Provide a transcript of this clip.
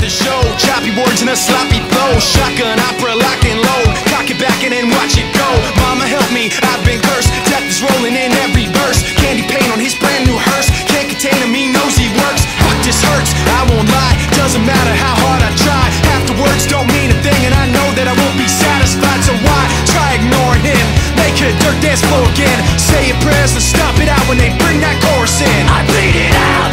the show. Choppy words and a sloppy flow. Shotgun opera, lock and load. Cock it back and then watch it go. Mama help me, I've been cursed. Death is rolling in every verse. Candy paint on his brand new hearse. Can't contain him, he knows he works. Fuck, this hurts, I won't lie. Doesn't matter how hard I try. Half the words don't mean a thing, and I know that I won't be satisfied. So why try ignoring him? Make it a dirt dance floor again. Say your prayers and stomp it out when they bring that chorus in. I bleed it out.